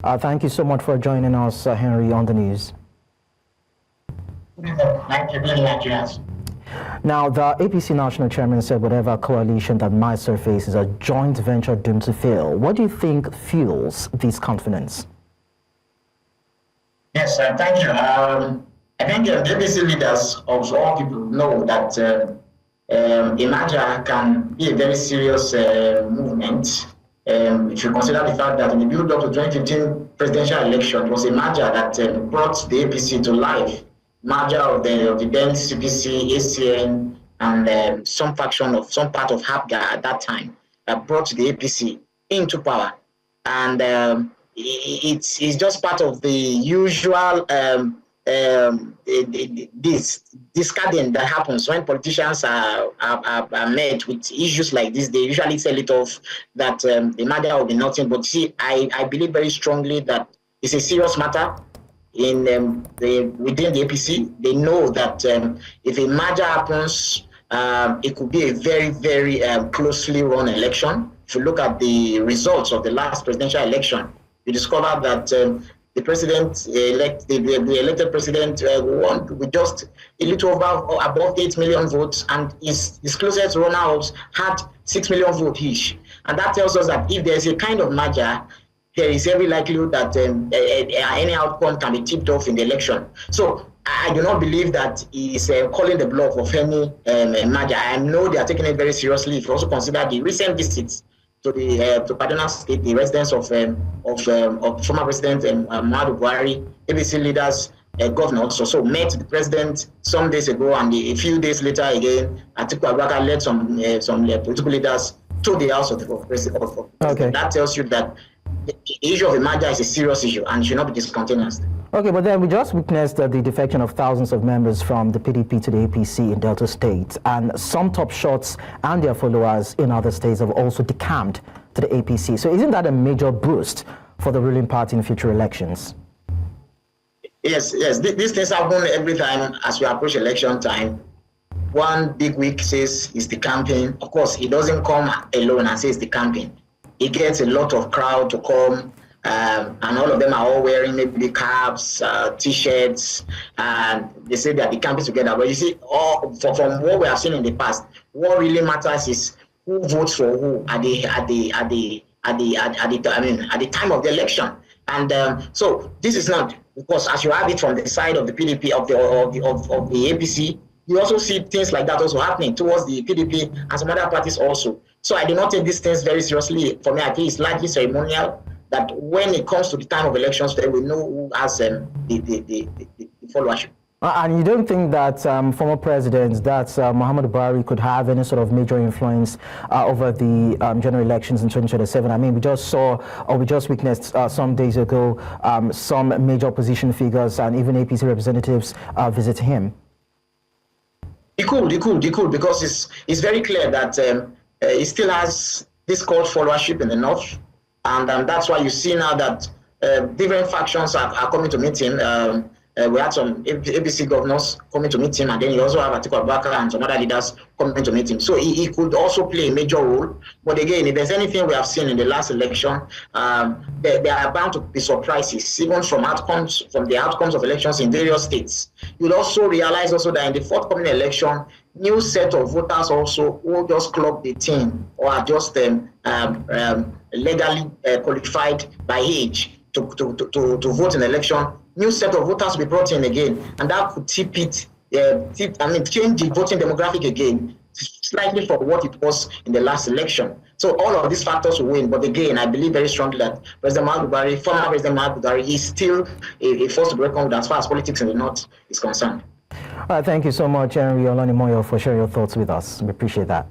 Thank you so much for joining us, Henry, on the news. Thank you, Nigerians. Now, the APC national chairman said whatever coalition that might surface is a joint venture doomed to fail. What do you think fuels this confidence? Yes, thank you. I think the APC leaders of all people know that a merger can be a very serious movement. If you consider the fact that in the build-up to 2015 presidential election, it was a merger that brought the APC to life. Merger of the then CPC, ACN, and some part of HAPGA at that time that brought the APC into power. And it's just part of the usual discarding that happens when politicians are met with issues like this. They usually sell it off that the matter will be nothing. But see, I believe very strongly that it's a serious matter within the APC. They know that if a merger happens, it could be a very, very closely run election. If you look at the results of the last presidential election, you discover that the elected president won with just a little above 8 million votes, and his closest runners had 6 million votes each. And that tells us that if there's a kind of merger, there is every likelihood that any outcome can be tipped off in the election. So I do not believe that he's calling the bluff of any merger. I know they are taking it very seriously. If you also consider the recent visits to Kaduna State, the residence of former President Muhammadu Buhari, APC leaders, governors also met the president some days ago, and a few days later again, Atiku Abubakar led some political leaders to the house of the president. Okay. That tells you that the issue of a merger is a serious issue and should not be discountenanced. Okay, but then we just witnessed the defection of thousands of members from the PDP to the APC in Delta State, and some top shots and their followers in other states have also decamped to the APC. So isn't that a major boost for the ruling party in future elections? Yes. These things happen every time as we approach election time. One big week says it's the campaign. Of course, he doesn't come alone and says the campaign. He gets a lot of crowd to come, and all of them are all wearing maybe caps, T-shirts, and they say that they camping together. But you see, from what we have seen in the past, what really matters is who votes for who at the time of the election. And so this is not, because as you have it from the side of the PDP of the APC, you also see things like that also happening towards the PDP and some other parties also. So I do not take these things very seriously. For me, I think it's largely ceremonial, that when it comes to the time of elections, they will know who has the followership. And you don't think that former president, Muhammadu Buhari, could have any sort of major influence over the general elections in 2027? I mean, we just witnessed some days ago some major opposition figures and even APC representatives visit him. He could, because it's very clear that he still has this cult followership in the north, and that's why you see now that different factions are coming to meet him. We had some APC governors coming to meet him, and then you also have Atiku Abubakar and some other leaders coming to meet him. So he could also play a major role. But again, if there's anything we have seen in the last election, there are bound to be surprises, even from the outcomes of elections in various states. You'll also realize also that in the forthcoming election, new set of voters also will just clock the team or are just legally qualified by age to vote in the election. New set of voters will be brought in again, and that could change the voting demographic again, slightly from what it was in the last election. So all of these factors will win. But again, I believe very strongly that former President Muhammadu Buhari, is still a force to be reckoned with as far as politics in the north is concerned. Thank you so much, Henry Olonimoyo, for sharing your thoughts with us. We appreciate that.